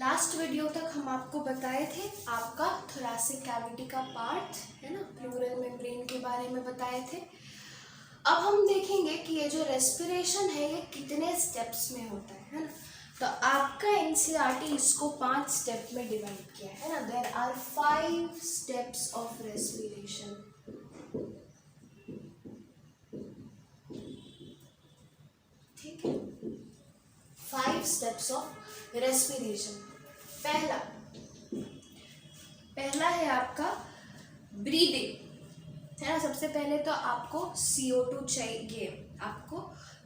Last video तक हम आपको बताए थे आपका थोरैसिक कैविटी का पार्ट है ना, प्लूरल मेम्ब्रेन के बारे में बताए थे। अब हम देखेंगे कि ये जो रेस्पिरेशन है ये कितने स्टेप्स में होता है ना। तो आपका एनसीईआरटी इसको 5 स्टेप में डिवाइड किया है ना। There are 5 steps of respiration. ठीक है, 5 स्टेप्स ऑफ रेस्पिरेशन। पहला है आपका ब्रीदिंग है ना। सबसे पहले तो आपको CO2 चाहिए, आपको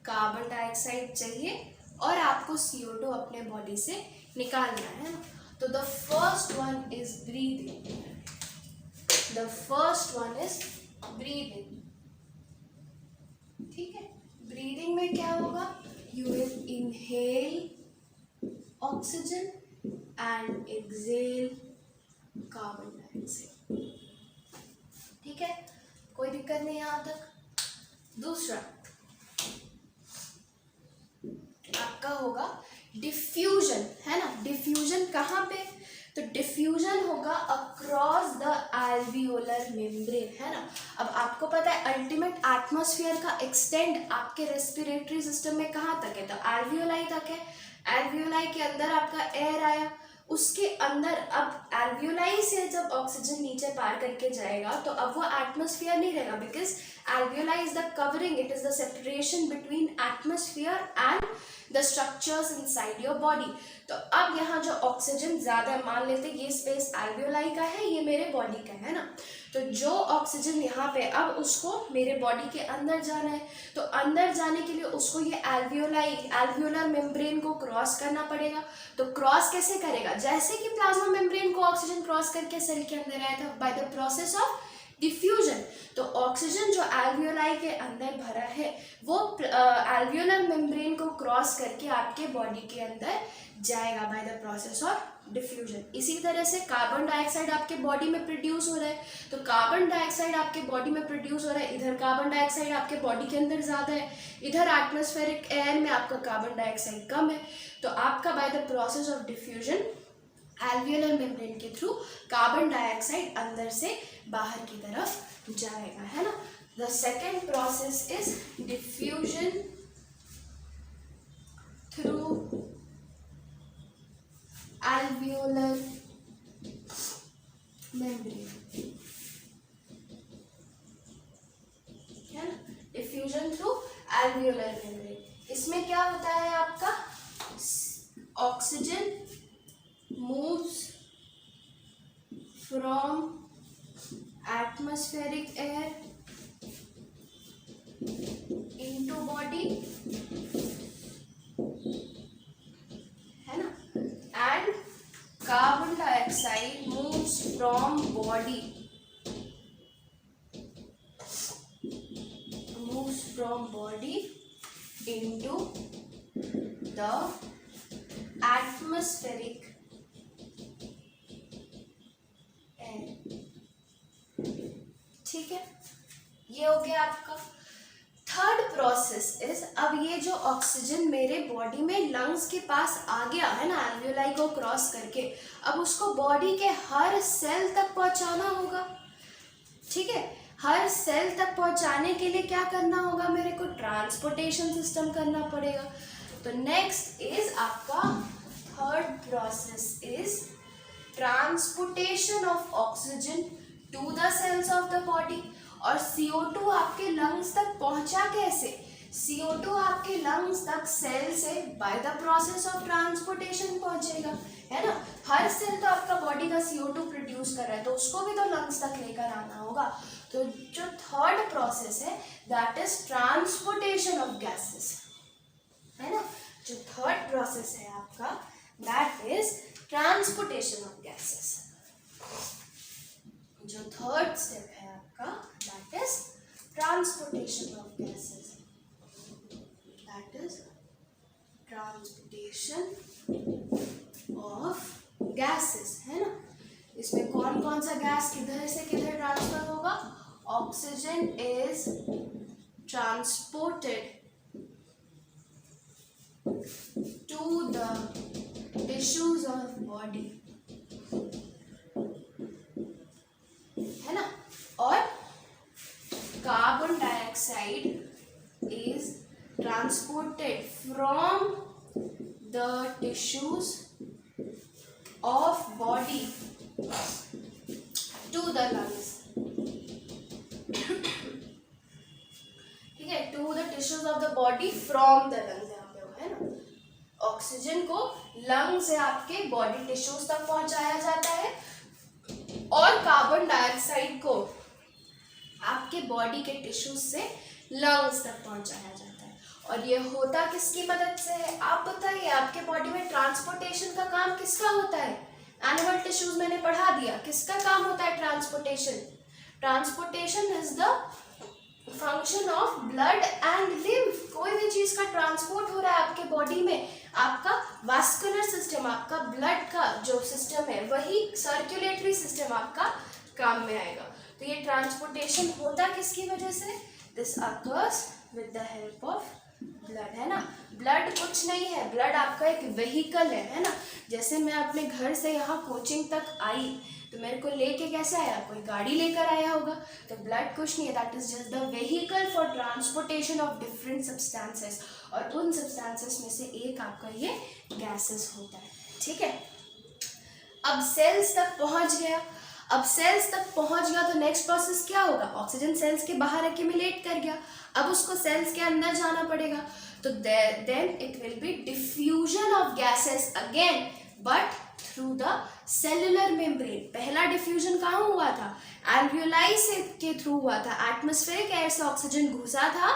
कार्बन डाइऑक्साइड चाहिए और आपको CO2 अपने बॉडी से निकालना है ना। तो the first one is breathing. ठीक है, ब्रीदिंग में क्या होगा? You will inhale oxygen and exhale carbon dioxide. ठीक है, कोई दिक्कत नहीं यहाँ तक। दूसरा आपका होगा डिफ्यूजन है ना। डिफ्यूजन कहाँ पे? तो डिफ्यूजन होगा अक्रॉस द एल्वियोलर मेम्ब्रेन है ना। अब आपको पता है अल्टीमेट एटमॉस्फेयर का एक्सटेंड आपके रेस्पिरेटरी सिस्टम में कहाँ तक है? तो एल्वियोलाई तक है। एल्वियोलाई के अंदर आपका एयर आया, उसके अंदर अब एल्वियोलाई से जब ऑक्सीजन नीचे पार करके जाएगा तो अब वो एटमॉस्फेयर नहीं रहेगा, because alveoli is the covering, it is the separation between atmosphere and the structures inside your body. तो अब यहाँ जो ऑक्सीजन ज़्यादा, मान लेते ये स्पेस एल्वियोलाई का है, ये मेरे बॉडी का है ना। तो जो ऑक्सीजन यहाँ पे अब उसको मेरे बॉडी के अंदर जाना है, तो अंदर जाने के लिए उसको ये एल्वियोलर मेम्ब्रेन को क्रॉस करना पड़ेगा। तो क्रॉस कैसे करेगा? जैसे कि प्लाज्मा मेम्ब्रेन को ऑक्सीजन क्रॉस करके सेल के अंदर आया था by the process of diffusion. तो ऑक्सीजन जो एल्वियोलाई के अंदर भरा है वो एल्वियोलर मेम्ब्रेन को क्रॉस करके आपके बॉडी के अंदर जाएगा by the process of diffusion. इसी तरह से कार्बन डाइऑक्साइड आपके बॉडी में प्रोड्यूस हो रहा है, तो कार्बन डाइऑक्साइड आपके बॉडी में प्रोड्यूस हो रहा है। इधर कार्बन डाइऑक्साइड आपके बॉडी के अंदर ज़्यादा है, इधर एटमॉस्फेरिक एयर में आपका कार्बन डाइऑक्साइड कम है। तो आपका by the process of diffusion alveolar membrane के थ्रू कार्बन डाइऑक्साइड अंदर से बाहर की तरफ जाएगा है ना। The second process is diffusion through alveolar membrane है ना। डिफ्यूजन थ्रू alveolar membrane, इसमें क्या होता है आपका? Oxygen moves from atmospheric air into body है ना, and carbon dioxide moves from body into the atmospheric air। ठीक है, ये हो गया आपका। थर्ड प्रोसेस इज, अब ये जो ऑक्सीजन मेरे बॉडी में लंग्स के पास आ गया है ना एल्वियोलाई को क्रॉस करके, अब उसको बॉडी के हर सेल तक पहुंचाना होगा। ठीक है, हर सेल तक पहुंचाने के लिए क्या करना होगा? मेरे को ट्रांसपोर्टेशन सिस्टम करना पड़ेगा। तो नेक्स्ट इज आपका third process is transportation of oxygen to the cells of the body. और CO2 आपके लंग्स तक पहुंचा कैसे? CO2 आपके लंग्स तक सेल से by the process of transportation पहुंचेगा है ना। हर सेल तो आपका बॉडी का CO2 प्रोड्यूस कर रहा है, तो उसको भी तो लंग्स तक लेकर आना होगा। तो जो थर्ड प्रोसेस है that is transportation of gases है ना। जो थर्ड प्रोसेस है आपका that is transportation of gases. जो थर्ड स्टेप है आपका that is transportation of gases, that is transportation of gases है ना। इसमें कौन कौन सा गैस किधर से किधर ट्रांसफर होगा? Oxygen is transported to the tissues of body, है ना. और carbon dioxide is transported from the tissues of body to the lungs. ठीक है, to the tissues of the body from the lungs यहाँ पे है ना. ऑक्सीजन को लंग से आपके बॉडी टिश्यूज तक पहुंचाया जाता है और कार्बन डाइऑक्साइड को आपके बॉडी के टिश्यूज से लंग्स तक पहुंचाया जाता है. और ये होता किसकी मदद से है, आप बताइए. आपके बॉडी में ट्रांसपोर्टेशन का काम किसका होता है. एनिमल टिश्यूज मैंने पढ़ा दिया. किसका काम होता है transportation. Transportation is the function of blood and lymph. कोई भी चीज का ट्रांसपोर्ट हो रहा है आपके बॉडी में, आपका वास्कुलर सिस्टम, आपका ब्लड का जो सिस्टम है वही सर्कुलेटरी सिस्टम आपका काम में आएगा. तो ये ट्रांसपोर्टेशन होता किसकी वजह से. This occurs with the help of blood, है ना. ब्लड कुछ नहीं है, ब्लड आपका एक व्हीकल है ना. जैसे मैं अपने घर से यहाँ कोचिंग तक आई तो मेरे को लेके कैसे आया, कोई गाड़ी लेकर आया होगा. तो ब्लड कुछ नहीं है, that is just the vehicle for transportation of different substances. और उन सब्सटेंसेस में से एक आपका ये गैसेस होता है. ठीक है, अब सेल्स तक पहुंच गया. अब सेल्स तक पहुंच गया तो नेक्स्ट प्रोसेस क्या होगा. ऑक्सीजन सेल्स के बाहर एक्यूमुलेट कर गया, अब उसको सेल्स के अंदर जाना पड़ेगा. तो then it will be diffusion of gases again, but through the cellular membrane. पहला डिफ्यूजन कहाँ हुआ था, एल्वियोलाई से के थ्रू हुआ था. एटमॉस्फेरिक एयर से ऑक्सीजन घुसा था,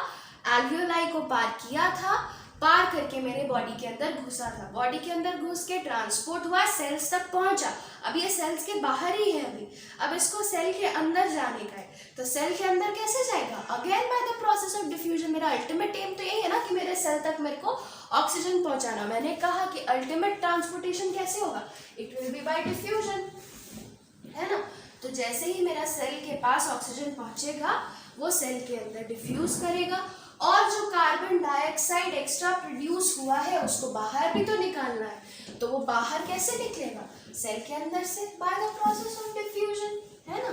एल्वियोलाई को पार किया था, पार करके मेरे बॉडी के अंदर घुसा था. बॉडी के अंदर घुस के ट्रांसपोर्ट हुआ, सेल्स तक पहुंचा. अब ये सेल्स के बाहर ही है अभी, अब इसको सेल के अंदर जाने का है. तो सेल के अंदर कैसे जाएगा, again by the process of diffusion. मेरा अल्टीमेट एम तो यही है ना कि मेरे सेल तक मेरे को ऑक्सीजन पहुंचाना. मैंने कहा कि अल्टीमेट ट्रांसपोर्टेशन कैसे होगा, it will B bye diffusion, है ना. तो जैसे ही मेरा सेल के पास ऑक्सीजन पहुंचेगा वो सेल के अंदर डिफ्यूज करेगा और जो कार्बन डाइऑक्साइड एक्स्ट्रा प्रोड्यूस हुआ है उसको बाहर भी तो निकालना है. तो वो बाहर कैसे निकलेगा, सेल के अंदर से, by the process of diffusion, है ना.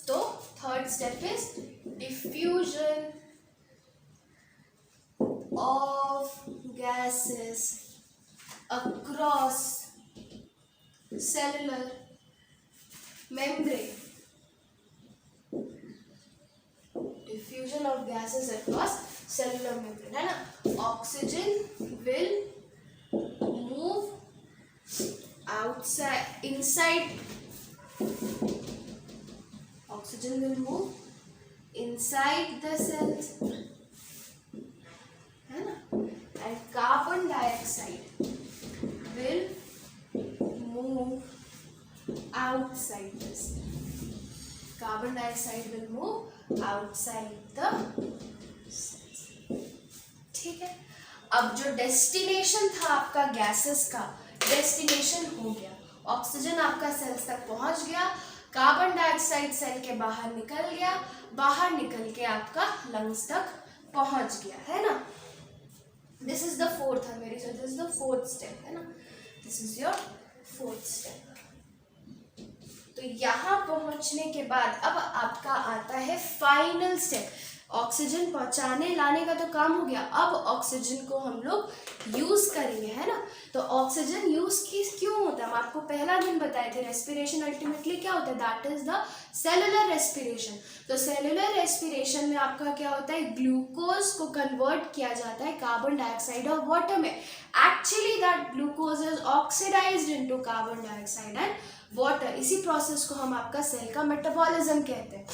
तो third step is diffusion of gases across cellular membrane. Diffusion of gases across cellular membrane, है ना. Oxygen will move outside, inside. Oxygen will move inside the cells, and carbon dioxide will move outside this. Carbon dioxide will move outside the cells. ठीक है, अब जो destination था आपका gases का, destination हो गया. ऑक्सीजन आपका सेल्स तक पहुंच गया, कार्बन डाइऑक्साइड सेल के बाहर निकल गया, बाहर निकल के आपका लंग्स तक पहुंच गया, है ना. दिस इज द फोर्थ, मेरी this is the fourth step, है ना. This is your fourth step. तो यहाँ पहुंचने के बाद अब आपका आता है फाइनल स्टेप. ऑक्सीजन पहुंचाने लाने का तो काम हो गया, अब ऑक्सीजन को हम लोग यूज करेंगे, है ना. तो ऑक्सीजन यूज क्यों होता है, हम आपको पहला दिन बताए थे. रेस्पिरेशन अल्टीमेटली क्या होता है, that is the cellular respiration. तो सेलुलर रेस्पिरेशन में आपका क्या होता है, ग्लूकोज को कन्वर्ट किया जाता है कार्बन डाइऑक्साइड और वाटर में. Actually that glucose is oxidised into carbon dioxide and water. इसी प्रोसेस को हम आपका सेल का मेटाबॉलिज्म कहते हैं.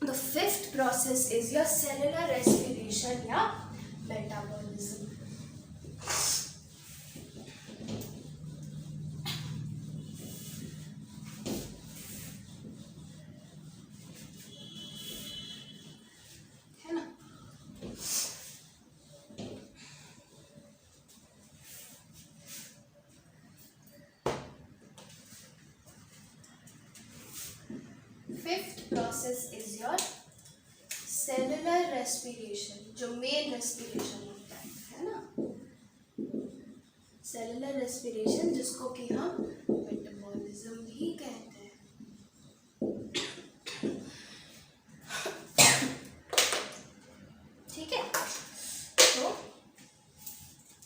The fifth process is your cellular respiration या metabolism. है ना. Process is your cellular respiration, जो मेन रेस्पिरेशन होता है ना, सेलुलर रेस्पिरेशन, जिसको कि हम मेटाबॉलिज्म भी कहते हैं। ठीक है, तो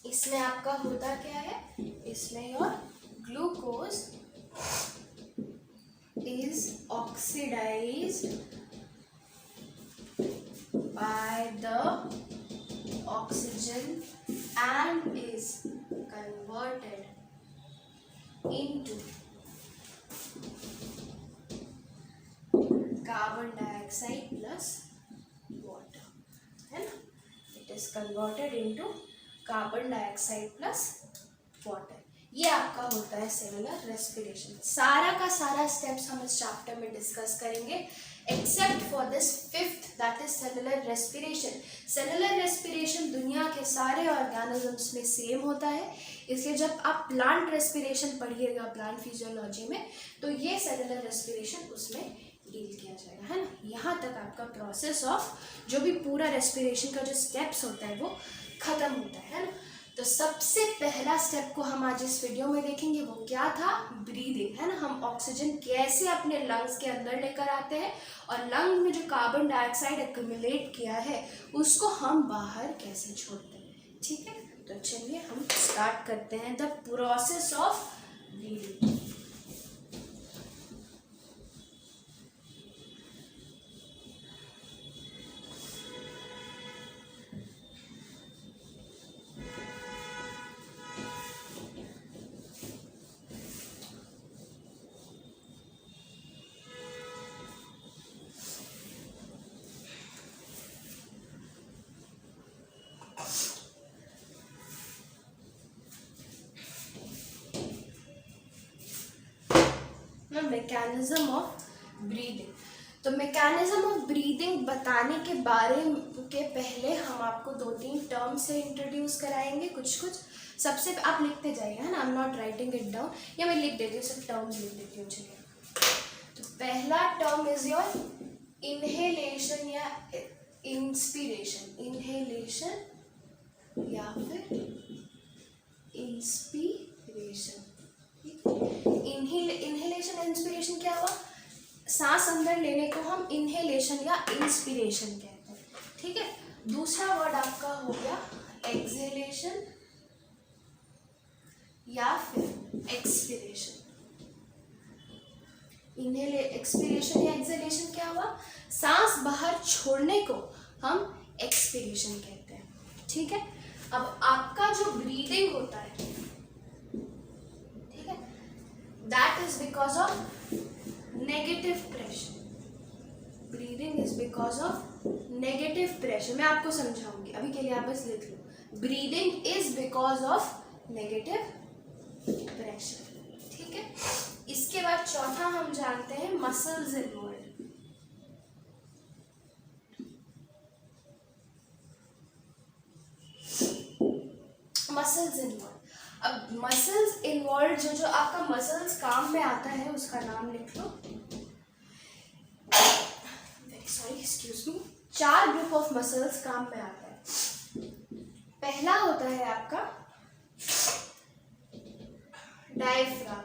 इसमें आपका होता क्या है, इसमें your glucose is oxidised by the oxygen and is converted into carbon dioxide plus water, है ना, it is converted into carbon dioxide plus water। ये आपका होता है सेलुलर रेस्पिरेशन। सारा का सारा स्टेप्स हम इस चैप्टर में डिस्कस करेंगे except for this fifth, that is cellular respiration. Cellular respiration दुनिया के सारे ऑर्गेनिजम्स में सेम होता है, इसलिए जब आप प्लांट रेस्पिरेशन पढ़िएगा प्लांट फिजियोलॉजी में, तो ये सेलुलर रेस्पिरेशन उसमें डील किया जाएगा, है ना। यहाँ तक आपका प्रोसेस ऑफ जो भी पूरा रेस्पिरेशन का जो स्टेप्स होता है वो खत्म होता है ना। तो सबसे पहला स्टेप को हम आज इस वीडियो में देखेंगे, वो क्या था, ब्रीदिंग, है ना। हम ऑक्सीजन कैसे अपने लंग्स के अंदर लेकर आते हैं और लंग में जो कार्बन डाइऑक्साइड एक्यूमुलेट किया है उसको हम बाहर कैसे छोड़ते हैं। ठीक है, तो चलिए हम स्टार्ट करते हैं the process of breathing. Mechanism of breathing. तो मैकेनिज्म ऑफ ब्रीदिंग बताने के बारे के पहले हम आपको 2-3 टर्म से इंट्रोड्यूस कराएंगे कुछ। सबसे आप लिखते जाइए, है ना, I am not writing it down, या मैं लिख देती हूँ, सब टर्म्स लिख देती हूँ। चलिए, तो पहला टर्म इज योर इनहेलेशन या इंस्पिरेशन, इनहेलेशन या फिर इंस्पिरेशन। इनहेलेशन इंस्पिरेशन क्या हुआ, सांस अंदर लेने को हम इनहेलेशन या इंस्पिरेशन कहते हैं। ठीक है, दूसरा वर्ड आपका हो गया एक्सहेलेशन या फिर एक्सपिरेशन। एक्सपिरेशन या एक्सहेलेशन क्या हुआ, सांस बाहर छोड़ने को हम एक्सपिरेशन कहते हैं। ठीक है, अब आपका जो ब्रीदिंग होता है, ठीक है, that is because of negative pressure. Breathing is because of negative pressure. मैं आपको समझाऊंगी, अभी के लिए आप बस लिख लो, breathing is because of negative pressure. ठीक है, इसके बाद चौथा हम जानते हैं मसल्स इन्वॉल्व। मसल्स इन्वॉल्व, अब मसल्स इन्वॉल्व जो आपका मसल्स काम में आता है उसका नाम लिख लो। Very sorry, excuse me. 4 group of muscles काम में आता है। पहला होता है आपका डायफ्राम,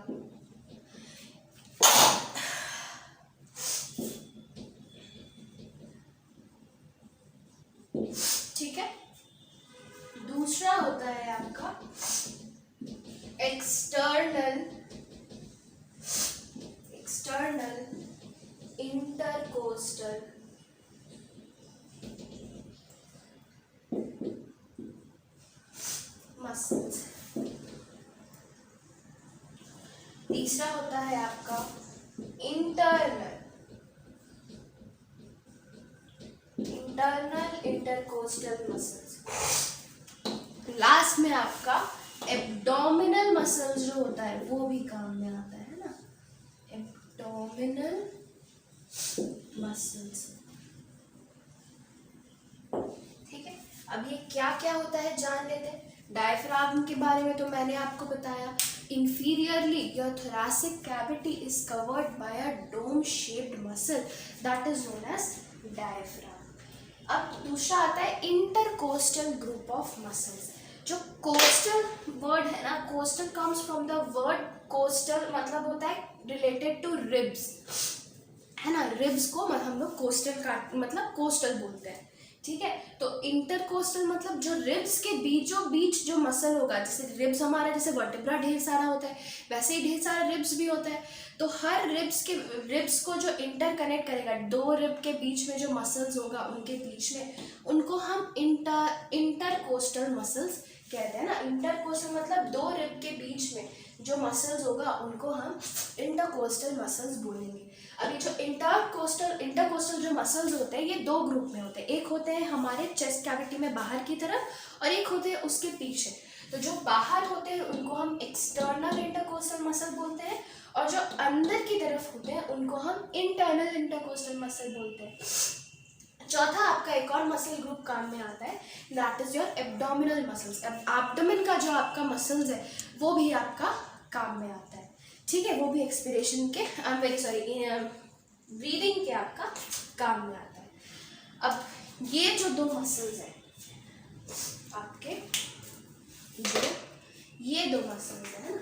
ठीक है। दूसरा होता है आपका एक्सटर्नल इंटरकोस्टल मसल्स। तीसरा होता है आपका इंटरनल इंटरकोस्टल मसल्स। लास्ट में आपका एब्डोमिनल मसल्स जो होता है वो भी काम में आता है ना, एब्डोमिनल मसल्स। ठीक है, अब ये क्या क्या होता है जान लेते हैं। डायफ्राम के बारे में तो मैंने आपको बताया, inferiorly your thoracic cavity is covered by a dome shaped muscle that is known as diaphragm. अब दूसरा आता है intercostal group of muscles. जो कोस्टल वर्ड है ना, coastal comes from the word coastal, मतलब होता है रिलेटेड टू रिब्स, है ना. रिब्स को हम लोग कोस्टल का मतलब कोस्टल बोलते हैं, ठीक है. तो इंटरकोस्टल मतलब जो रिब्स के बीच जो मसल होगा, जैसे रिब्स हमारा जैसे वर्टेब्रा ढेर सारा होता है, वैसे ही ढेर सारा रिब्स भी होता है. तो हर रिब्स को जो इंटर कनेक्ट करेगा, दो रिब के बीच में जो मसल्स होगा उनके बीच में, उनको हम इंटरकोस्टल मसल्स कहते हैं ना. इंटरकोस्टल मतलब दो रिब के बीच में जो मसल्स होगा उनको हम इंटरकोस्टल मसल्स बोलेंगे. अभी जो इंटरकोस्टल जो मसल्स होते हैं ये दो ग्रुप में होते हैं. एक होते हैं हमारे चेस्ट कैविटी में बाहर की तरफ और एक होते हैं उसके पीछे. तो जो बाहर होते हैं उनको हम एक्सटर्नल इंटरकोस्टल मसल बोलते हैं और जो अंदर की तरफ होते हैं उनको हम इंटरनल इंटरकोस्टल मसल बोलते हैं. चौथा आपका एक और मसल ग्रुप काम में आता है, that is your abdominal muscles. अब एब्डोमेन का जो आपका मसल्स है वो भी आपका काम में आता है, ठीक है. वो भी एक्सपिरेशन के ब्रीदिंग के आपका काम में आता है. अब ये जो दो मसल्स हैं आपके, ये दो मसल्स है ना,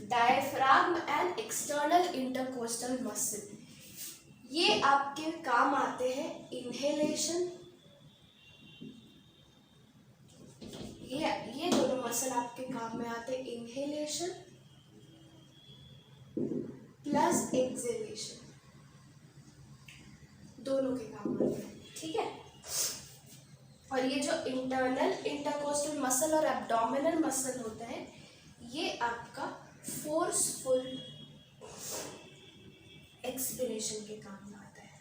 डायफ्राग्म एंड एक्सटर्नल इंटरकोस्टल मसल, ये आपके काम आते हैं इनहेलेशन. ये दोनों मसल आपके काम में आते हैं इनहेलेशन प्लस एक्सहेलेशन, दोनों के काम आते हैं, ठीक है. और ये जो इंटरनल इंटरकोस्टल मसल और एब्डोमिनल मसल होता है ये आपका फोर्सफुल एक्सपिरेशन के काम में आता है,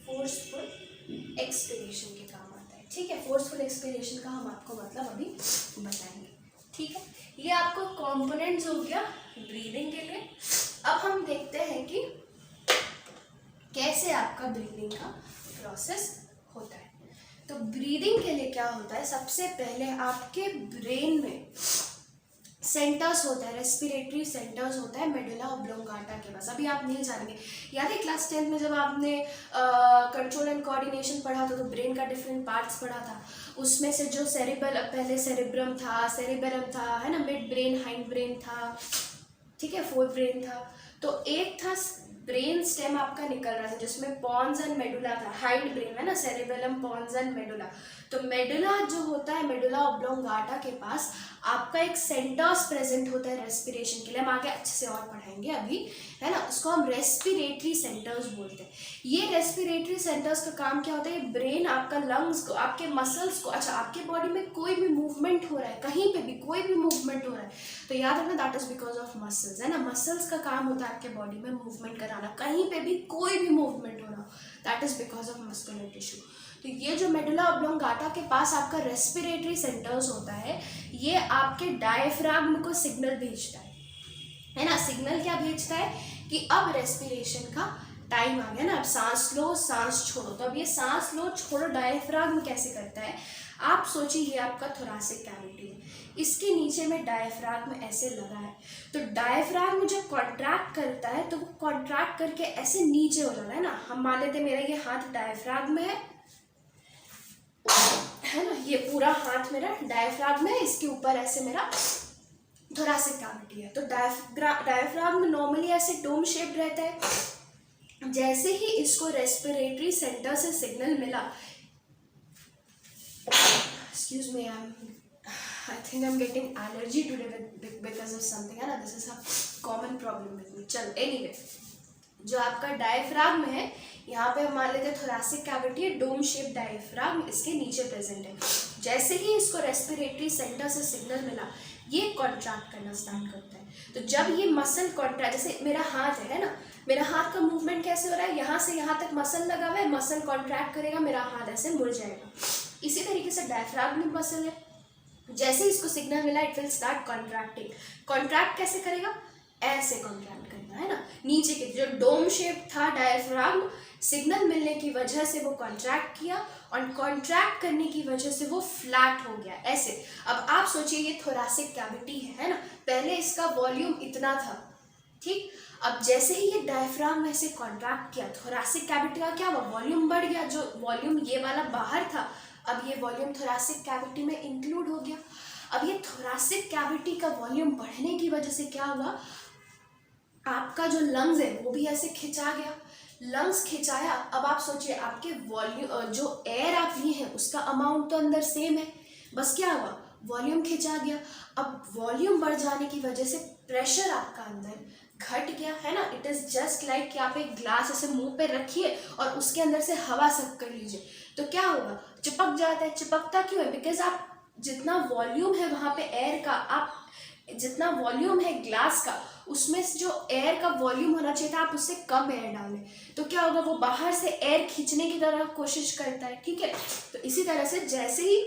फोर्सफुल एक्सपिरेशन के काम आता है, ठीक है. फोर्सफुल एक्सपिरेशन का हम आपको मतलब अभी बताएंगे, ठीक है. ये आपको कंपोनेंट्स हो गया ब्रीदिंग के लिए. अब हम देखते हैं कि कैसे आपका ब्रीदिंग का प्रोसेस होता है. तो ब्रीदिंग के लिए क्या होता है, सबसे पहले आपके ब्रेन में सेंटर्स होता है, रेस्पिरेटरी सेंटर्स होता है मेडुला ऑब्लोंगाटा के पास. अभी आप नहीं जानेंगे, याद है क्लास 10 में जब आपने कंट्रोल एंड कोऑर्डिनेशन पढ़ा था तो ब्रेन का डिफरेंट पार्ट्स पढ़ा था. उसमें से जो पहले सेरेब्रम था, सेरिबेलम था, है ना, मिड ब्रेन, हाइंड ब्रेन था, ठीक है, फोर ब्रेन था. तो एक था ब्रेन स्टेम आपका निकल रहा था जिसमें पॉन्स एंड मेडुला था, हाइंड ब्रेन है ना, सेरेबेलम, पॉन्स एंड मेडुला. तो मेडुला जो होता है, मेडुला ऑब्लोंगाटा के पास आपका एक सेंटर्स प्रेजेंट होता है रेस्पिरेशन के लिए. हम आगे अच्छे से और पढ़ाएंगे अभी, है ना. उसको हम रेस्पिरेटरी सेंटर्स बोलते हैं. ये रेस्पिरेटरी सेंटर्स का काम क्या होता है, ये ब्रेन आपका लंग्स को, आपके मसल्स को, अच्छा आपके बॉडी में कोई भी मूवमेंट हो रहा है, कहीं पे भी कोई भी मूवमेंट हो रहा है तो याद रखना that is because of muscles, है ना. मसल्स का काम होता है आपके बॉडी में मूवमेंट कराना, कहीं पे भी कोई भी मूवमेंट हो रहा हो that is because of muscular tissue. तो ये जो मेडुला ऑब्लोंगाटा के पास आपका रेस्पिरेटरी सेंटर्स होता है, ये आपके डायफ्राग्म को सिग्नल भेजता है ना. सिग्नल क्या भेजता है कि अब रेस्पिरेशन का टाइम आ गया ना, अब सांस लो सांस छोड़ो. तो अब ये सांस लो छोड़ो डायफ्राग्म कैसे करता है, आप सोचिए ये आपका थोरासिक कैविटी है, इसके नीचे में डायफ्राग्म ऐसे लगा है. तो डायफ्राग्म जब कॉन्ट्रैक्ट करता है तो वो कॉन्ट्रैक्ट करके ऐसे नीचे हो जाता है ना. हम मान लेते हैं मेरा ये हाथ डायफ्राग्म है ना, ये पूरा हाथ मेरा डायफ्राग्म है, इसके ऊपर ऐसे मेरा थोरासिक कैविटी है. तो डायफ्राग्म नॉर्मली ऐसे डोम शेप रहता है. जैसे ही इसको रेस्पिरेटरी सेंटर से सिग्नल मिला, excuse me, I think I'm getting allergy today because of something, है ना. This is a common problem with me. चलो anyway, जो आपका डायफ्राग्म है यहाँ पे हम मान लेते हैं थोरासिक कैविटी है, डोम शेप डायफ्राग्म इसके नीचे प्रेजेंट है. जैसे ही इसको रेस्पिरेटरी सेंटर से सिग्नल मिला ये कॉन्ट्रैक्ट करना स्टार्ट करता है. तो जब ये मसल कॉन्ट्रैक्ट, जैसे मेरा हाथ है ना, मेरा हाथ का मूवमेंट कैसे हो रहा है, यहाँ से यहाँ तक मसल लगा हुआ है, मसल कॉन्ट्रैक्ट करेगा, मेरा हाथ ऐसे मुड़ जाएगा. इसी तरीके से डायफ्राग्म मसल है, जैसे इसको सिग्नल मिला it will start contracting. Contract कैसे करेगा, ऐसे कॉन्ट्रैक्ट करेगा, है ना, नीचे की जो डोम शेप था डायफ्राम, सिग्नल मिलने की वजह से वो कॉन्ट्रैक्ट किया और कॉन्ट्रैक्ट करने की वजह से वो फ्लैट हो गया ऐसे। अब आप सोचिए ये थोरैसिक कैविटी है ना, पहले इसका वॉल्यूम इतना था, ठीक। अब जैसे ही ये डायफ्राम में से कॉन्ट्रैक्ट किया, थोरैसिक कैविटी का क्या हुआ, वॉल्यूम बढ़ गया। जो वॉल्यूम ये वाला बाहर था, अब ये वॉल्यूम थोरैसिक कैविटी में इंक्लूड हो गया। अब ये थोरैसिक कैविटी का वॉल्यूम बढ़ने की वजह से क्या हुआ, आपका जो लंग्स है वो भी ऐसे खिंचा गया। लंग्स खिंचाया, अब आप सोचिए आपके वॉल्यूम जो एयर आप लिए हैं उसका अमाउंट तो अंदर सेम है, बस क्या हुआ, वॉल्यूम खिंचा गया। अब वॉल्यूम बढ़ जाने की वजह से प्रेशर आपका अंदर घट गया, है ना। इट इज जस्ट लाइक कि आप एक ग्लास ऐसे मुंह पे रखिए और उसके अंदर से हवा सक कर लीजिए, तो क्या होगा, चिपक जाता है। चिपकता क्यों है, बिकॉज आप जितना वॉल्यूम है वहां पे एयर का, आप जितना वॉल्यूम है ग्लास का, उसमें जो एयर का वॉल्यूम होना चाहिए था आप उससे कम एयर डालें, तो क्या होगा, वो बाहर से एयर खींचने की तरह कोशिश करता है, ठीक है। तो इसी तरह से जैसे ही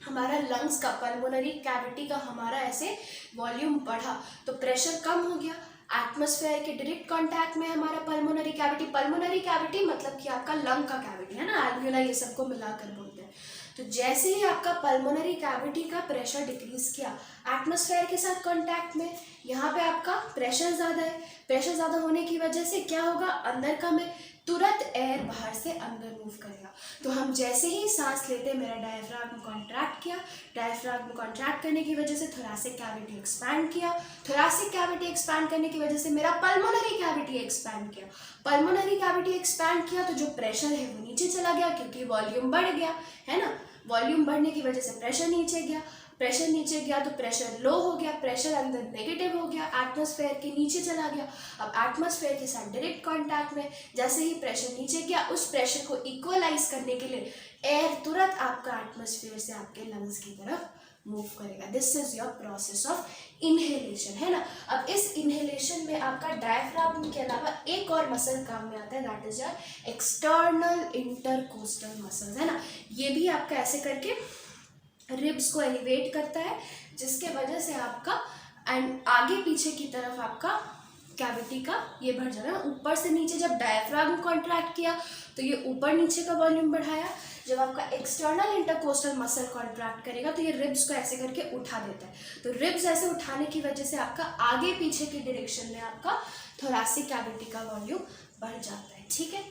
हमारा लंग्स का, पल्मोनरी कैविटी का हमारा ऐसे वॉल्यूम बढ़ा तो प्रेशर कम हो गया। एटमॉस्फेयर के डायरेक्ट कांटेक्ट में हमारा पल्मोनरी कैविटी मतलब कि आपका लंग का कैविटी है ना, एल्वियोला ये सबको मिलाकर बोलते हैं। तो जैसे ही आपका पल्मोनरी कैविटी का प्रेशर डिक्रीज किया एटमॉस्फेयर के साथ कांटेक्ट में, यहाँ पे आपका प्रेशर ज़्यादा है। प्रेशर ज़्यादा होने की वजह से क्या होगा, अंदर का में तुरंत एयर बाहर से अंदर मूव करेगा। तो हम जैसे ही सांस लेते, मेरा डायफ्राम कॉन्ट्रैक्ट किया, डायफ्राम कॉन्ट्रैक्ट करने की वजह से थोरैसिक कैविटी एक्सपैंड किया, थोरैसिक कैविटी एक्सपैंड करने की वजह से मेरा पल्मोनरी कैविटी एक्सपैंड किया। पल्मोनरी कैविटी एक्सपैंड किया तो जो प्रेशर है वो नीचे चला गया क्योंकि वॉल्यूम बढ़ गया, है ना। वॉल्यूम बढ़ने की वजह से प्रेशर नीचे गया, प्रेशर नीचे गया तो प्रेशर लो हो गया, प्रेशर अंदर नेगेटिव हो गया, एटमॉस्फेयर के नीचे चला गया। अब एटमॉस्फेयर के साथ डायरेक्ट कांटेक्ट में जैसे ही प्रेशर नीचे गया, उस प्रेशर को इक्वलाइज करने के लिए एयर तुरंत आपका एटमॉस्फेयर से आपके लंग्स की तरफ मूव करेगा। This is your process of inhalation, है ना। अब इस इनहेलेशन में आपका डायफ्राम के अलावा एक और मसल काम में आता है, that is your external intercostal muscles, है ना। ये भी आपका ऐसे करके रिब्स को एलिवेट करता है, जिसके वजह से आपका एंड आगे पीछे की तरफ आपका कैविटी का ये बढ़ जाएगा। ऊपर से नीचे जब डायफ्राम कॉन्ट्रैक्ट किया तो ये ऊपर नीचे का वॉल्यूम बढ़ाया, जब आपका एक्सटर्नल इंटरकोस्टल मसल कॉन्ट्रैक्ट करेगा तो ये रिब्स को ऐसे करके उठा देता है। तो रिब्स ऐसे उठाने की वजह से आपका आगे पीछे की डायरेक्शन में आपका थोरैसिक कैविटी का वॉल्यूम बढ़ जाता है, ठीक है।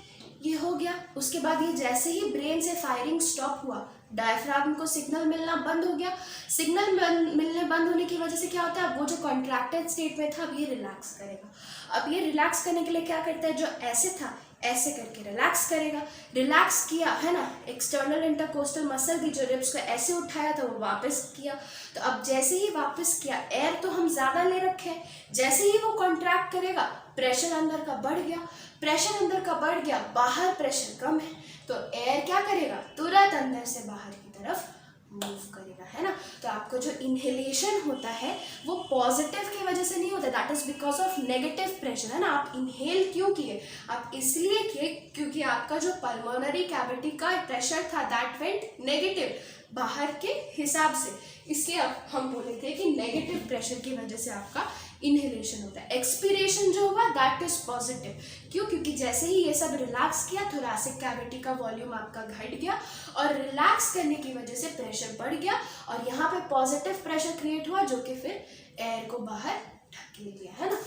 ये हो गया। उसके बाद ये जैसे ही ब्रेन से फायरिंग स्टॉप हुआ, डायफ्राम को सिग्नल मिलना बंद हो गया। सिग्नल मिलने बंद होने की वजह से क्या होता है, वो जो कॉन्ट्रैक्टेड स्टेट में था अब ये रिलैक्स करेगा। अब ये रिलैक्स करने के लिए क्या करता है, जो ऐसे था ऐसे करके रिलैक्स करेगा। रिलैक्स किया, है ना, एक्सटर्नल इंटरकोस्टल मसल की जो रिब्स को ऐसे उठाया था वो वापस किया। तो अब जैसे ही वापस किया, एयर तो हम ज़्यादा ले रखे हैं, जैसे ही वो कॉन्ट्रैक्ट करेगा प्रेशर अंदर का बढ़ गया। प्रेशर अंदर का बढ़ गया, बाहर प्रेशर कम है, तो एयर क्या करेगा, तुरंत अंदर से बाहर की तरफ मूव करेगा, है ना। तो आपको जो इनहेलेशन होता है वो पॉजिटिव की वजह से नहीं होता, that is because of negative pressure, है ना। आप इनहेल क्यों किए, आप इसलिए किए क्योंकि आपका जो पल्मोनरी कैविटी का प्रेशर था दैट वेंट नेगेटिव बाहर के हिसाब से, इसलिए हम बोले थे कि नेगेटिव प्रेशर की वजह से आपका इनहेलेशन होता है। एक्सपीरेशन जो हुआ दैट इज पॉजिटिव, क्यों, क्योंकि जैसे ही ये सब रिलैक्स किया थोरैसिक कैविटी का वॉल्यूम आपका घट गया और रिलैक्स करने की वजह से प्रेशर बढ़ गया और यहाँ पे पॉजिटिव प्रेशर क्रिएट हुआ जो कि फिर एयर को बाहर ढक ले लिया, है ना।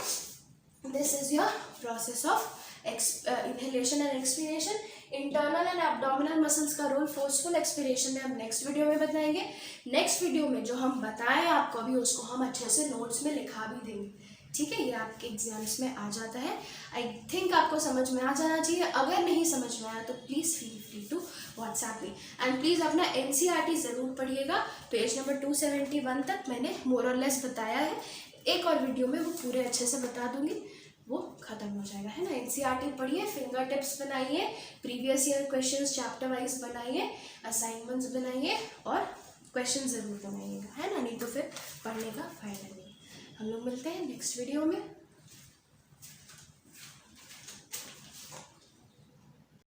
This is your process of inhalation and expiration. Internal and abdominal muscles का रोल फोर्सफुल एक्सपीरेशन में हम नेक्स्ट वीडियो में बताएंगे। नेक्स्ट वीडियो में जो हम बताएं आपको अभी उसको हम अच्छे से नोट्स में लिखा भी देंगे, ठीक है। ये आपके एग्जाम्स में आ जाता है। आई थिंक आपको समझ में आ जाना चाहिए। अगर नहीं समझ में आया तो please feel free to WhatsApp me and please अपना NCERT ज़रूर पढ़िएगा। पेज नंबर 271 तक मैंने मोर और लेस बताया है। एक और वीडियो में वो पूरे अच्छे से बता दूंगी, वो खत्म हो जाएगा, है ना। NCERT पढ़िए, फिंगर टिप्स बनाइए, previous year questions chapter wise बनाइए, असाइनमेंट्स बनाइए और क्वेश्चन ज़रूर बनाइएगा, है ना। नहीं तो फिर पढ़ने का फायदा नहीं। हम लोग मिलते हैं नेक्स्ट वीडियो में।